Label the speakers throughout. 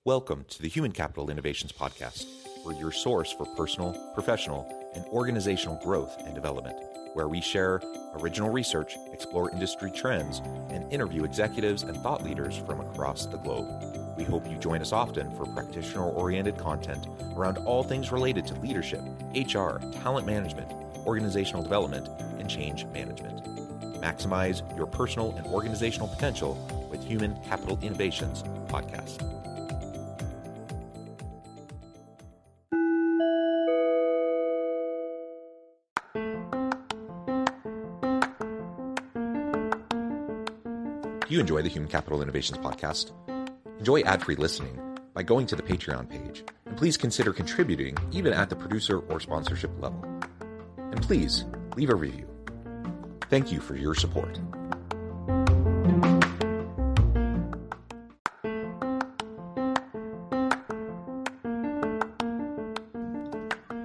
Speaker 1: Welcome to the Human Capital Innovations Podcast. We're your source for personal, professional, and organizational growth and development, where we share original research, explore industry trends, and interview executives and thought leaders from across the globe. We hope you join us often for practitioner-oriented content around all things related to leadership, HR, talent management, organizational development, and change management. Maximize your personal and organizational potential with Human Capital Innovations Podcast. Do you enjoy the Human Capital Innovations Podcast? Enjoy ad-free listening by going to the Patreon page, and please consider contributing even at the producer or sponsorship level. And please leave a review. Thank you for your support.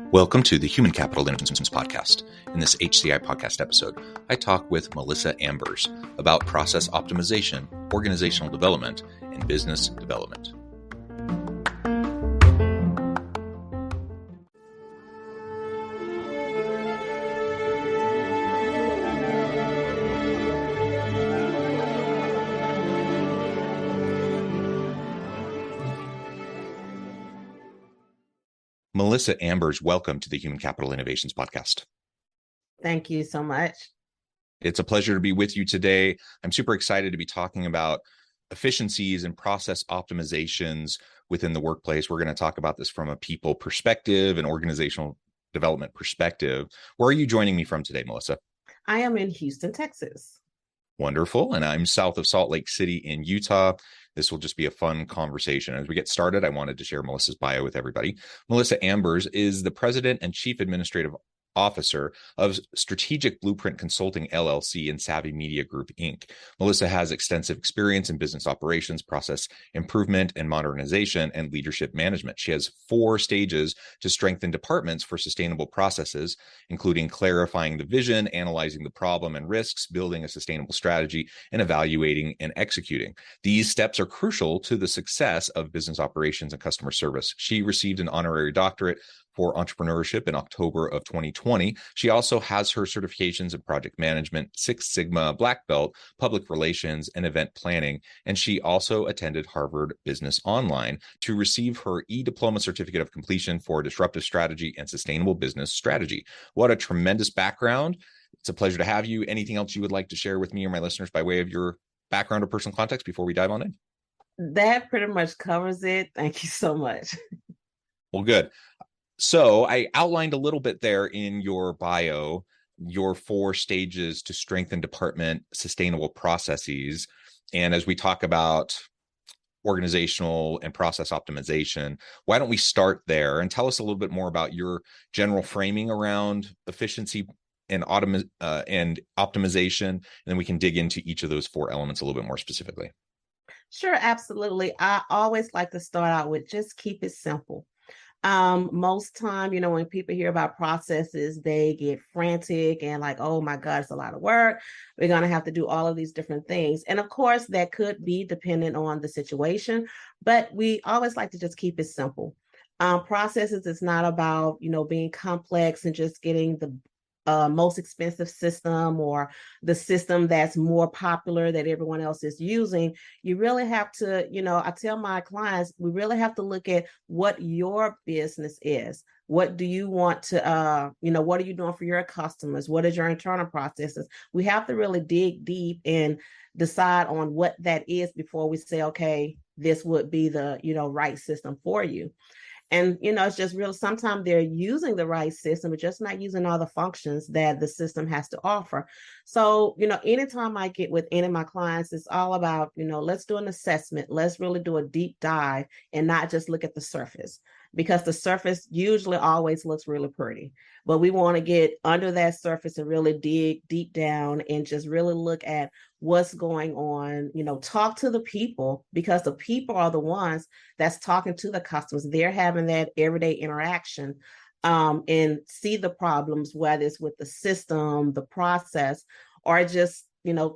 Speaker 1: Welcome to the Human Capital Innovations Podcast. In this HCI Podcast episode, I talk with Melissa Ambers about process optimization, organizational development, and business development. Melissa Ambers, welcome to the Human Capital Innovations Podcast.
Speaker 2: Thank you so much.
Speaker 1: It's a pleasure to be with you today. I'm super excited to be talking about efficiencies and process optimizations within the workplace. We're going to talk about this from a people perspective and organizational development perspective. Where are you joining me from today, Melissa?
Speaker 2: I am in Houston, Texas.
Speaker 1: Wonderful. And I'm south of Salt Lake City in Utah. This will just be a fun conversation. As we get started, I wanted to share Melissa's bio with everybody. Melissa Ambers is the President and Chief Administrative Officer of Strategic Blueprint Consulting, LLC, and Savvy Media Group, Inc. Melissa has extensive experience in business operations, process improvement and modernization, and leadership management. She has 4 stages to strengthen departments for sustainable processes, including clarifying the vision, analyzing the problem and risks, building a sustainable strategy, and evaluating and executing. These steps are crucial to the success of business operations and customer service. She received an honorary doctorate for entrepreneurship in October of 2020. She also has her certifications in project management, Six Sigma Black Belt, public relations, and event planning. And she also attended Harvard Business Online to receive her e-diploma certificate of completion for disruptive strategy and sustainable business strategy. What a tremendous background. It's a pleasure to have you. Anything else you would like to share with me or my listeners by way of your background or personal context before we dive on in?
Speaker 2: That pretty much covers it. Thank you so much.
Speaker 1: Well, good. So I outlined a little bit there in your bio, your 4 stages to strengthen department sustainable processes. And as we talk about organizational and process optimization, why don't we start there and tell us a little bit more about your general framing around efficiency and optimization, and then we can dig into each of those 4 elements a little bit more specifically.
Speaker 2: Sure, absolutely. I always like to start out with just keep it simple. Most time, when people hear about processes, they get frantic and like, oh my God, it's a lot of work. We're going to have to do all of these different things. And of course, that could be dependent on the situation, but we always like to just keep it simple. Processes is not about, being complex and just getting the most expensive system or the system that's more popular that everyone else is using. You really have to, I tell my clients, we really have to look at what your business is. What do you want to, what are you doing for your customers? What is your internal processes? We have to really dig deep and decide on what that is before we say, okay, this would be the, right system for you. And, it's just real. Sometimes they're using the right system, but just not using all the functions that the system has to offer. So, anytime I get with any of my clients, it's all about, let's do an assessment. Let's really do a deep dive and not just look at the surface, because the surface usually always looks really pretty. But we want to get under that surface and really dig deep down and just really look at what's going on, talk to the people, because the people are the ones that's talking to the customers. They're having that everyday interaction and see the problems, whether it's with the system, the process, or just,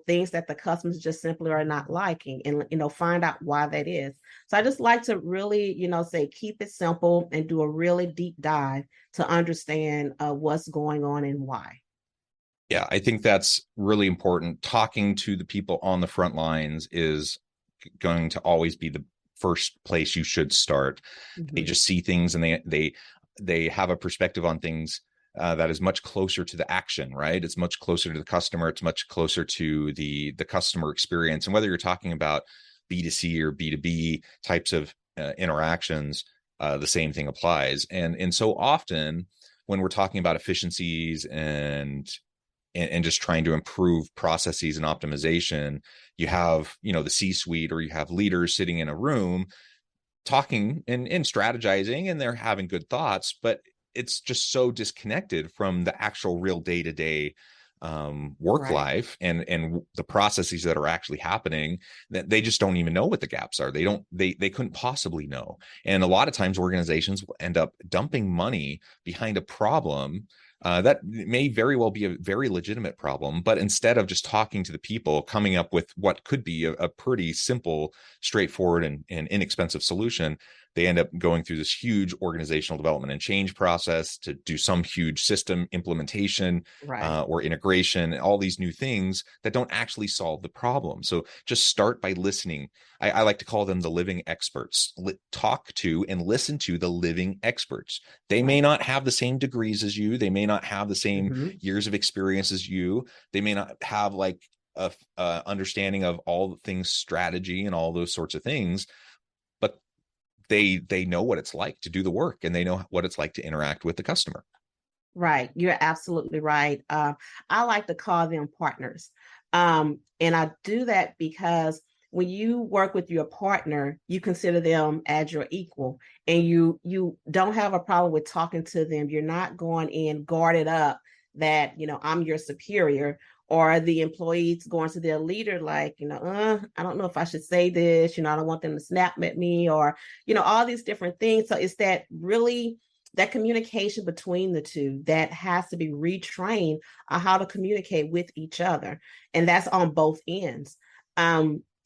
Speaker 2: things that the customers just simply are not liking, and, find out why that is. So I just like to really, say, keep it simple and do a really deep dive to understand what's going on and why.
Speaker 1: Yeah, I think that's really important. Talking to the people on the front lines is going to always be the first place you should start. Mm-hmm. They just see things, and they have a perspective on things that is much closer to the action, right? It's much closer to the customer. It's much closer to the customer experience. And whether you're talking about B2C or B2B types of interactions, the same thing applies. And so often when we're talking about efficiencies and just trying to improve processes and optimization, you have, the C-suite, or you have leaders sitting in a room talking and strategizing, and they're having good thoughts, but it's just so disconnected from the actual real day-to-day work right. life and the processes that are actually happening, that they just don't even know what the gaps are. They couldn't possibly know. And a lot of times organizations will end up dumping money behind a problem that may very well be a very legitimate problem, but instead of just talking to the people, coming up with what could be a pretty simple, straightforward, and inexpensive solution, they end up going through this huge organizational development and change process to do some huge system implementation right. Or integration, all these new things that don't actually solve the problem. So just start by listening. I like to call them the living experts. Talk to and listen to the living experts. They may not have the same degrees as you. They may not have the same mm-hmm. years of experience as you. They may not have like a understanding of all the things strategy and all those sorts of things, but they know what it's like to do the work, and they know what it's like to interact with the customer.
Speaker 2: Right. You're absolutely right. I like to call them partners. And I do that because when you work with your partner, you consider them as your equal, and you don't have a problem with talking to them. You're not going in guarded up that, I'm your superior, or the employees going to their leader like, I don't know if I should say this, I don't want them to snap at me, or, all these different things. So it's that really that communication between the two that has to be retrained on how to communicate with each other. And that's on both ends.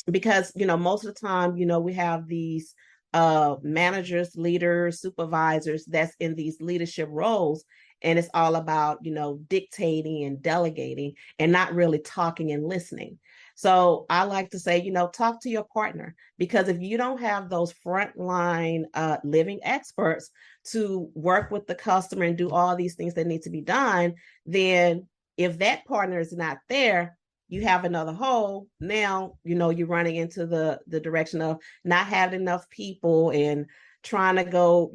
Speaker 2: Because, most of the time, we have these managers, leaders, supervisors that's in these leadership roles. And it's all about, dictating and delegating and not really talking and listening. So I like to say, talk to your partner, because if you don't have those frontline living experts to work with the customer and do all these things that need to be done, then if that partner is not there, you have another hole. Now, you're running into the direction of not having enough people and trying to go,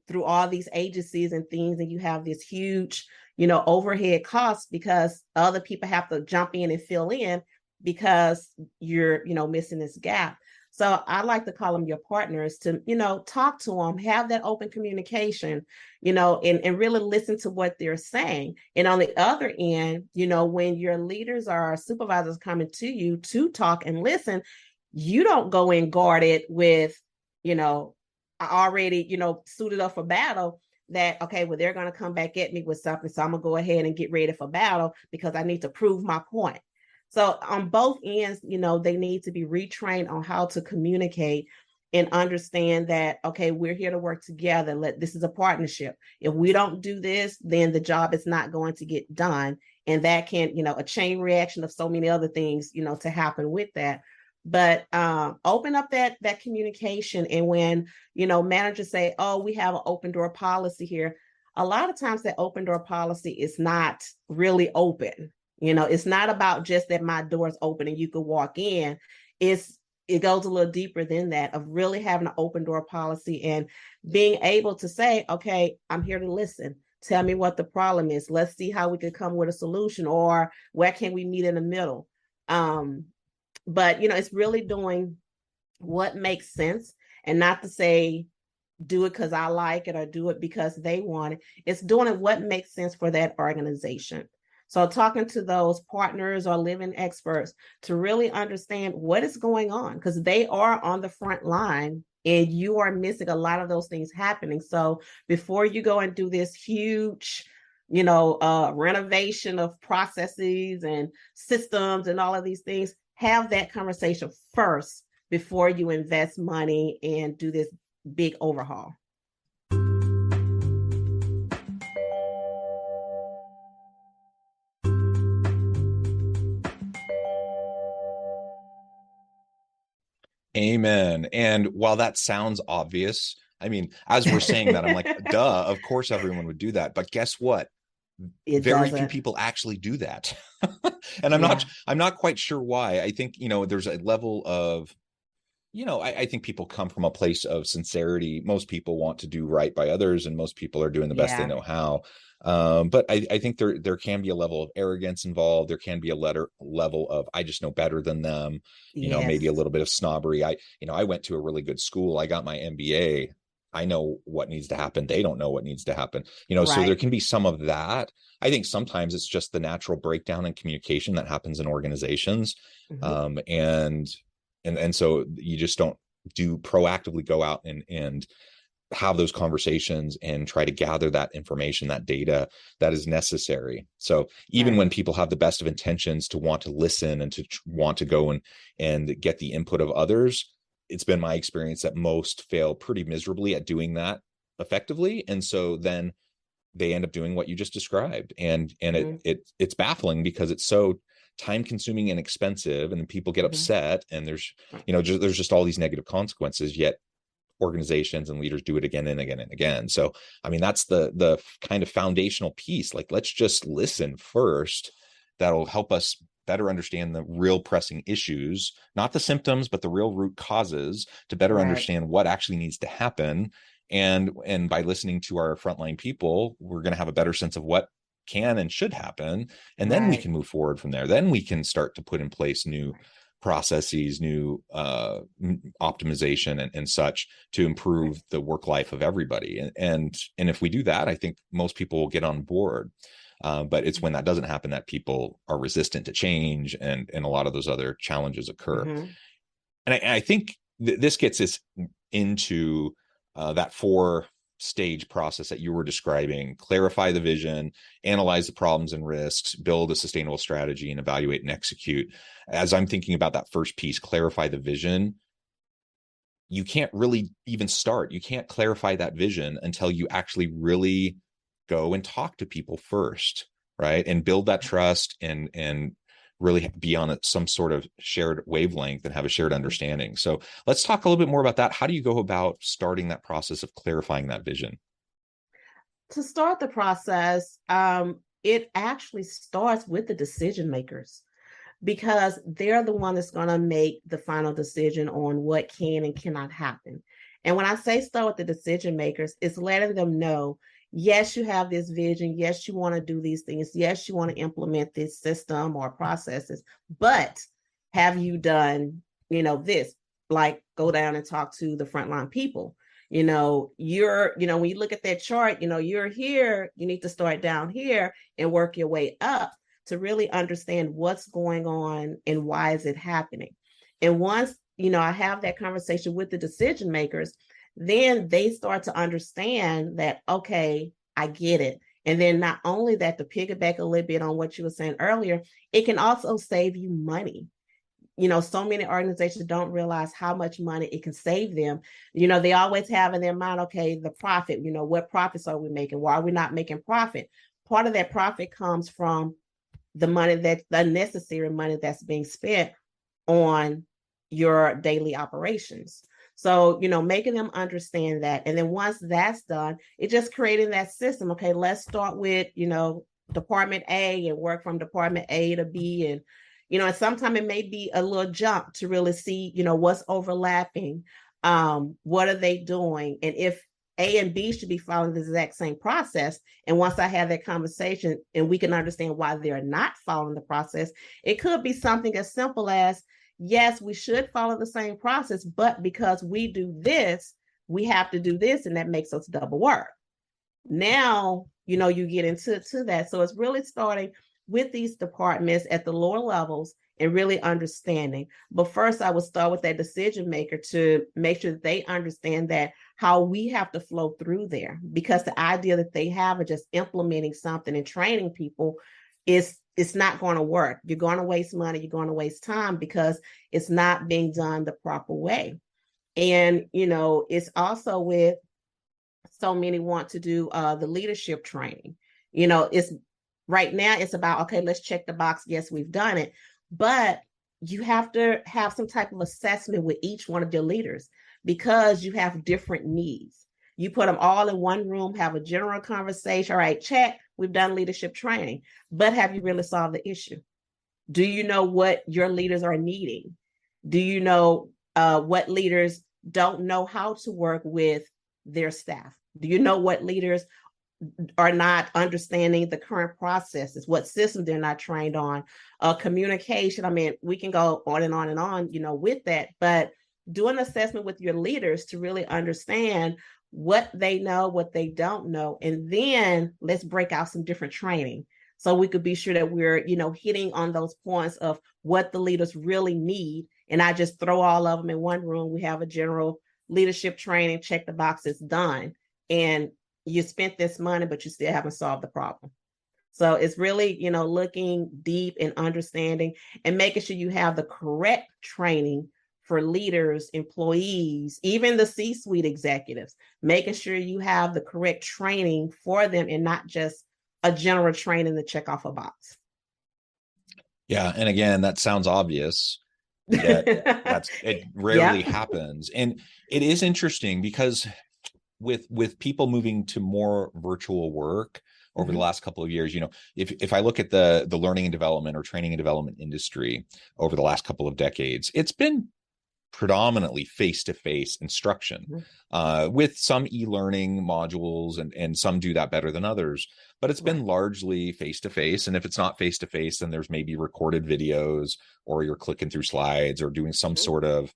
Speaker 2: through all these agencies and things, and you have this huge, overhead costs because other people have to jump in and fill in because you're, missing this gap. So I like to call them your partners to, talk to them, have that open communication, and really listen to what they're saying. And on the other end, when your leaders or supervisors coming to you to talk and listen, you don't go in guarded with, already, suited up for battle, that, okay, well, they're going to come back at me with something, so I'm going to go ahead and get ready for battle because I need to prove my point. So on both ends, they need to be retrained on how to communicate and understand that, okay, we're here to work together. This is a partnership. If we don't do this, then the job is not going to get done. And that can, a chain reaction of so many other things, to happen with that. But open up that communication. And when, managers say, oh, we have an open door policy here, a lot of times that open door policy is not really open. It's not about just that my door is open and you can walk in. It goes a little deeper than that, of really having an open door policy and being able to say, okay, I'm here to listen. Tell me what the problem is. Let's see how we can come with a solution, or where can we meet in the middle? But, it's really doing what makes sense, and not to say, do it because I like it or do it because they want it. It's doing what makes sense for that organization. So talking to those partners or living experts to really understand what is going on, because they are on the front line and you are missing a lot of those things happening. So before you go and do this huge, renovation of processes and systems and all of these things. Have that conversation first before you invest money and do this big overhaul.
Speaker 1: Amen. And while that sounds obvious, I mean, as we're saying that, I'm like, duh, of course everyone would do that. But guess what? Very few people actually do that. And I'm not quite sure why. I think, there's a level of, I think people come from a place of sincerity. Most people want to do right by others, and most people are doing the best they know how. But I think there can be a level of arrogance involved. There can be a level of, I just know better than them, maybe a little bit of snobbery. I went to a really good school. I got my MBA. I know what needs to happen. They don't know what needs to happen, so there can be some of that. I think sometimes it's just the natural breakdown in communication that happens in organizations. And so you just don't proactively go out and have those conversations and try to gather that information, that data that is necessary. So even when people have the best of intentions to want to listen and to want to go and get the input of others, it's been my experience that most fail pretty miserably at doing that effectively. And so then they end up doing what you just described. And it's baffling because it's so time consuming and expensive, and then people get upset, and there's just all these negative consequences, yet organizations and leaders do it again and again and again. So, I mean, that's the kind of foundational piece. Like, let's just listen first. That'll help us better understand the real pressing issues, not the symptoms, but the real root causes, to better understand what actually needs to happen. And by listening to our frontline people, we're going to have a better sense of what can and should happen. And then we can move forward from there. Then we can start to put in place new processes, new optimization and such to improve the work life of everybody. And if we do that, I think most people will get on board. But it's when that doesn't happen that people are resistant to change, and a lot of those other challenges occur. And I think this gets us into that 4-stage process that you were describing: clarify the vision, analyze the problems and risks, build a sustainable strategy, and evaluate and execute. As I'm thinking about that first piece, clarify the vision, you can't really even start. You can't clarify that vision until you actually really go and talk to people first, right? And build that trust and really be on some sort of shared wavelength and have a shared understanding. So let's talk a little bit more about that. How do you go about starting that process of clarifying that vision?
Speaker 2: To start the process, it actually starts with the decision makers, because they're the one that's going to make the final decision on what can and cannot happen. And when I say start with the decision makers, it's letting them know, yes, you have this vision. Yes, you want to do these things. Yes, you want to implement this system or processes, but have you done, this? Like, go down and talk to the frontline people. When you look at that chart, you're here, you need to start down here and work your way up to really understand what's going on and why is it happening. And once, I have that conversation with the decision makers, then they start to understand that, okay, I get it. And then not only that, to piggyback a little bit on what you were saying earlier, it can also save you money. So many organizations don't realize how much money it can save them. They always have in their mind, okay, the profit, what profits are we making? Why are we not making profit? Part of that profit comes from the money, the necessary money that's being spent on your daily operations. So, making them understand that. And then once that's done, it's just creating that system. Okay, let's start with, Department A and work from Department A to B. And, and sometimes it may be a little jump to really see, what's overlapping. What are they doing? And if A and B should be following the exact same process. And once I have that conversation and we can understand why they're not following the process, it could be something as simple as, yes, we should follow the same process, but because we do this, we have to do this, and that makes us double work. Now, you get into that. So it's really starting with these departments at the lower levels and really understanding. But first, I would start with that decision maker to make sure that they understand that how we have to flow through there, because the idea that they have of just implementing something and training people it's not going to work. You're going to waste money, you're going to waste time because it's not being done the proper way. And, it's also with so many want to do the leadership training. It's right now it's about, okay, let's check the box. Yes, we've done it. But you have to have some type of assessment with each one of your leaders because you have different needs. You put them all in one room, have a general conversation. All right, check, we've done leadership training, but have you really solved the issue? Do you know what your leaders are needing? Do you know what leaders don't know how to work with their staff? Do you know what leaders are not understanding the current processes, what system they're not trained on, communication? I mean, we can go on and on and on, with that, but do an assessment with your leaders to really understand what they know, what they don't know, and then let's break out some different training so we could be sure that we're, hitting on those points of what the leaders really need, and I just throw all of them in one room. We have a general leadership training, check the boxes, done, and you spent this money, but you still haven't solved the problem. So it's really, looking deep and understanding and making sure you have the correct training for leaders, employees, even the C-suite executives, making sure you have the correct training for them and not just a general training to check off a box.
Speaker 1: Yeah. And again, that sounds obvious, yet it rarely happens. And it is interesting because with people moving to more virtual work over the last couple of years, if I look at the learning and development or training and development industry over the last couple of decades, it's been predominantly face-to-face instruction with some e-learning modules, and some do that better than others, but it's been largely face-to-face. And if it's not face-to-face, then there's maybe recorded videos, or you're clicking through slides or doing some sort of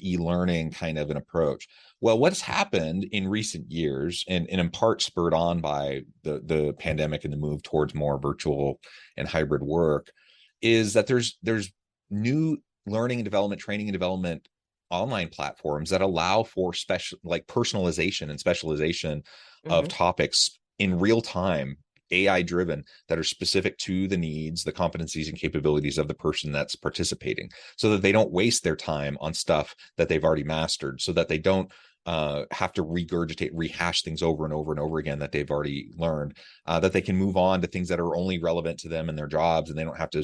Speaker 1: e-learning kind of an approach. Well, what's happened in recent years, and in part spurred on by the pandemic and the move towards more virtual and hybrid work, is that there's new learning and development, training and development online platforms that allow for personalization and specialization of topics in real time, AI driven, that are specific to the needs, the competencies and capabilities of the person that's participating, so that they don't waste their time on stuff that they've already mastered, so that they don't have to rehash things over and over and over again that they've already learned, that they can move on to things that are only relevant to them and their jobs, and they don't have to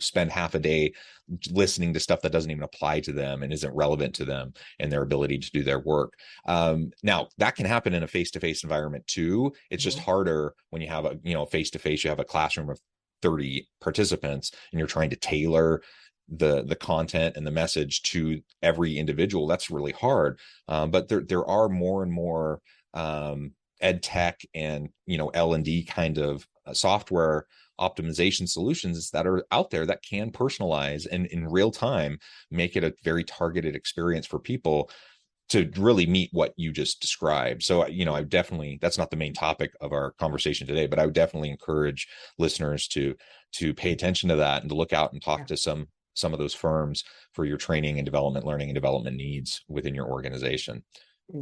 Speaker 1: spend half a day listening to stuff that doesn't even apply to them and isn't relevant to them and their ability to do their work. Now that can happen in a face-to-face environment too. It's just harder when you have a, face-to-face, you have a classroom of 30 participants and you're trying to tailor the content and the message to every individual. That's really hard. But there are more and more ed tech and, L&D kind of software optimization solutions that are out there that can personalize and in real time make it a very targeted experience for people to really meet what you just described. So, I definitely, that's not the main topic of our conversation today, but I would definitely encourage listeners to pay attention to that and to look out and talk to some of those firms for your training and development, learning and development needs within your organization.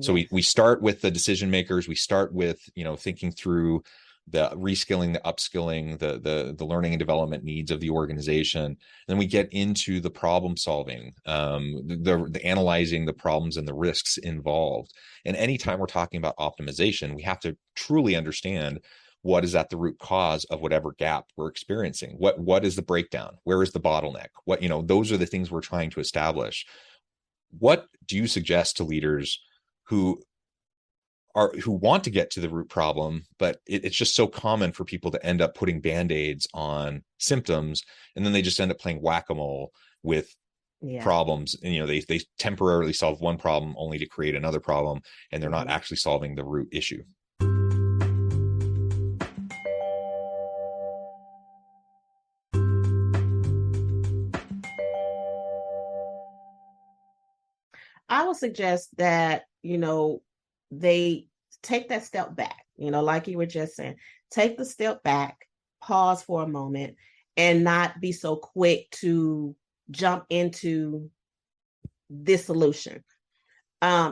Speaker 1: So we start with the decision makers. We start with, thinking through the reskilling, the upskilling, the learning and development needs of the organization. And then we get into the problem solving, the analyzing the problems and the risks involved. And anytime we're talking about optimization, we have to truly understand what is at the root cause of whatever gap we're experiencing. What is the breakdown? Where is the bottleneck? Those are the things we're trying to establish. What do you suggest to leaders who want to get to the root problem, but it's just so common for people to end up putting band-aids on symptoms, and then they just end up playing whack-a-mole with problems, and they temporarily solve one problem only to create another problem, and they're not actually solving the root issue.
Speaker 2: I would suggest that, they take that step back, like you were just saying, take the step back, pause for a moment, and not be so quick to jump into this solution.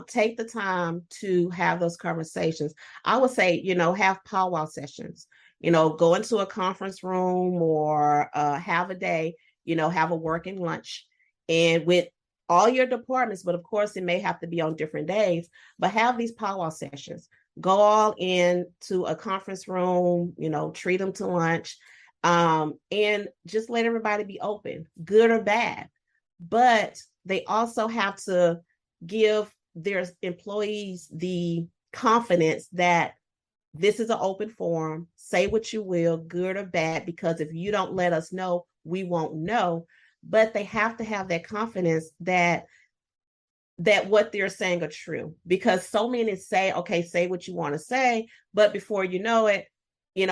Speaker 2: Take the time to have those conversations. I would say, have powwow sessions, go into a conference room or have a day, have a working lunch and with all your departments, but of course it may have to be on different days, but have these powwow sessions. Go all into a conference room, treat them to lunch, and just let everybody be open, good or bad. But they also have to give their employees the confidence that this is an open forum. Say what you will, good or bad, because if you don't let us know, we won't know. But they have to have that confidence that what they're saying are true, because so many say, okay, say what you want to say, but before you know it,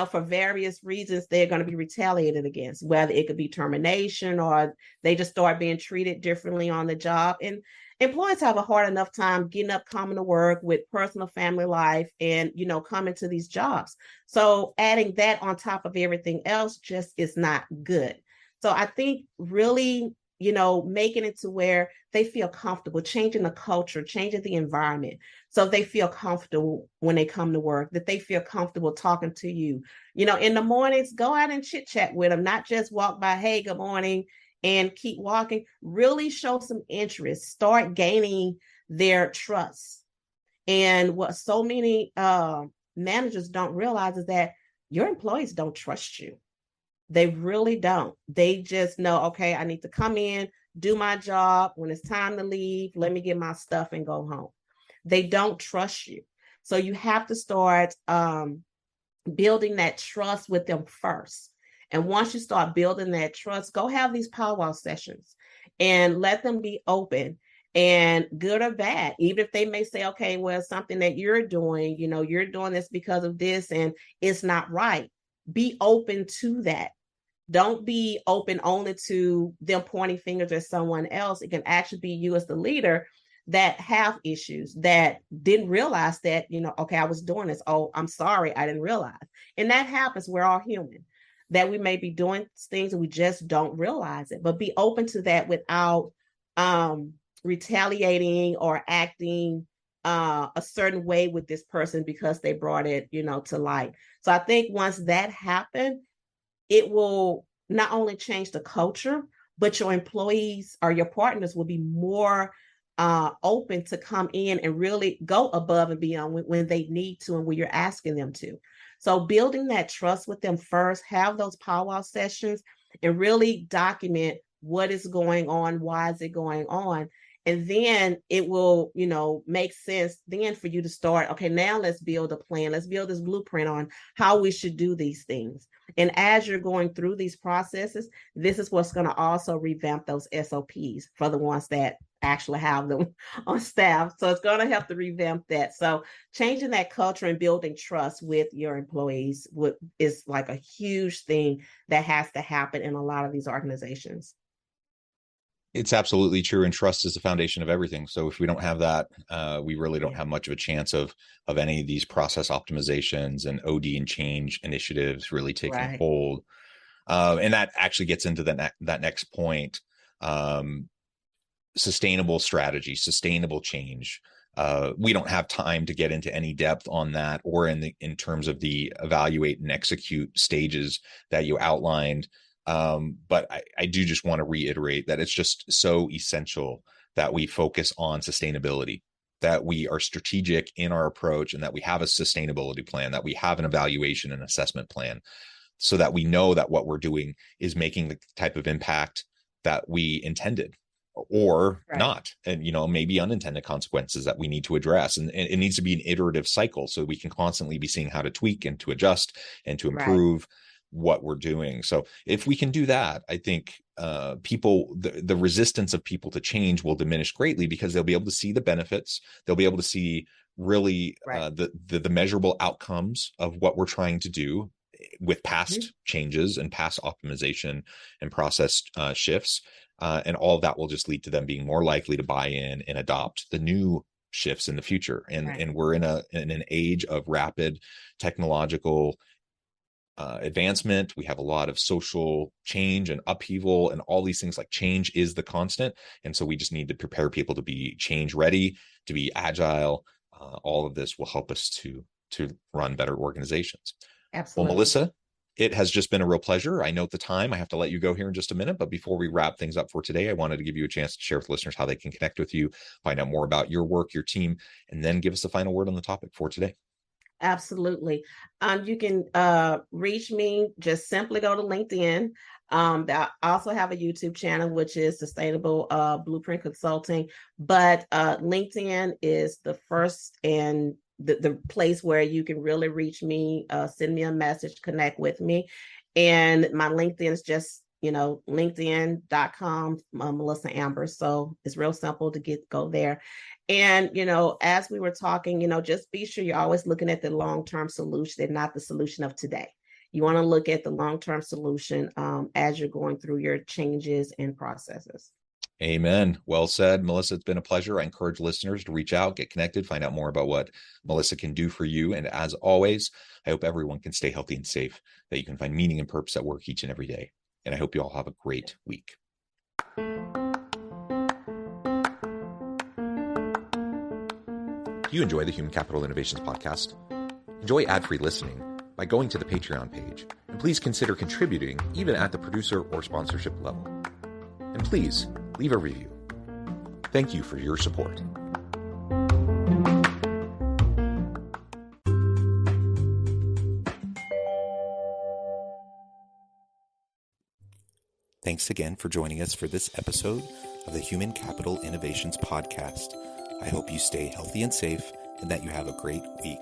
Speaker 2: for various reasons, they're going to be retaliated against, whether it could be termination or they just start being treated differently on the job. And employees have a hard enough time getting up, coming to work with personal family life and, coming to these jobs. So adding that on top of everything else just is not good. So I think really, making it to where they feel comfortable, changing the culture, changing the environment. So they feel comfortable when they come to work, that they feel comfortable talking to you. In the mornings, go out and chit chat with them, not just walk by, hey, good morning, and keep walking. Really show some interest, start gaining their trust. And what so many managers don't realize is that your employees don't trust you. They really don't. They just know, okay, I need to come in, do my job. When it's time to leave, let me get my stuff and go home. They don't trust you. So you have to start building that trust with them first. And once you start building that trust, go have these powwow sessions and let them be open and good or bad. Even if they may say, okay, well, something that you're doing, you're doing this because of this and it's not right. Be open to that. Don't be open only to them pointing fingers at someone else. It can actually be you as the leader that have issues, that didn't realize that, okay, I was doing this. Oh, I'm sorry, I didn't realize. And that happens. We're all human, that we may be doing things and we just don't realize it. But be open to that without retaliating or acting a certain way with this person because they brought it, to light. So I think once that happened, it will not only change the culture, but your employees or your partners will be more open to come in and really go above and beyond when they need to and when you're asking them to. So building that trust with them first, have those powwow sessions and really document what is going on, why is it going on? And then it will, make sense then for you to start, okay, now let's build a plan. Let's build this blueprint on how we should do these things. And as you're going through these processes, this is what's going to also revamp those SOPs for the ones that actually have them on staff. So it's going to help to revamp that. So changing that culture and building trust with your employees is like a huge thing that has to happen in a lot of these organizations.
Speaker 1: It's absolutely true. And trust is the foundation of everything. So if we don't have that, we really don't have much of a chance of any of these process optimizations and OD and change initiatives really taking hold. And that actually gets into that next point. Sustainable strategy, sustainable change. We don't have time to get into any depth on that or in terms of the evaluate and execute stages that you outlined. But I do just want to reiterate that it's just so essential that we focus on sustainability, that we are strategic in our approach and that we have a sustainability plan, that we have an evaluation and assessment plan so that we know that what we're doing is making the type of impact that we intended or not. And, maybe unintended consequences that we need to address. And it needs to be an iterative cycle so we can constantly be seeing how to tweak and to adjust and to improve what we're doing. So if we can do that, I think the resistance of people to change will diminish greatly because they'll be able to see the benefits. They'll be able to see really the measurable outcomes of what we're trying to do with past changes and past optimization and process shifts. And all of that will just lead to them being more likely to buy in and adopt the new shifts in the future. And we're in an age of rapid technological advancement. We have a lot of social change and upheaval and all these things. Like change is the constant. And so we just need to prepare people to be change ready, to be agile. All of this will help us to run better organizations.
Speaker 2: Absolutely.
Speaker 1: Well, Melissa, it has just been a real pleasure. I note the time. I have to let you go here in just a minute. But before we wrap things up for today, I wanted to give you a chance to share with listeners how they can connect with you, find out more about your work, your team, and then give us the final word on the topic for today.
Speaker 2: Absolutely. You can reach me, just simply go to LinkedIn. I also have a YouTube channel, which is Sustainable Blueprint Consulting. But LinkedIn is the first and the place where you can really reach me, send me a message, connect with me. And my LinkedIn is just, linkedin.com, Melissa Amber. So it's real simple to go there. And, as we were talking, just be sure you're always looking at the long-term solution and not the solution of today. You want to look at the long-term solution as you're going through your changes and processes.
Speaker 1: Amen. Well said, Melissa. It's been a pleasure. I encourage listeners to reach out, get connected, find out more about what Melissa can do for you. And as always, I hope everyone can stay healthy and safe, that you can find meaning and purpose at work each and every day. And I hope you all have a great week. Do you enjoy the Human Capital Innovations podcast? Enjoy ad-free listening by going to the Patreon page. And please consider contributing even at the producer or sponsorship level. And please leave a review. Thank you for your support. Thanks again for joining us for this episode of the Human Capital Innovations podcast. I hope you stay healthy and safe and that you have a great week.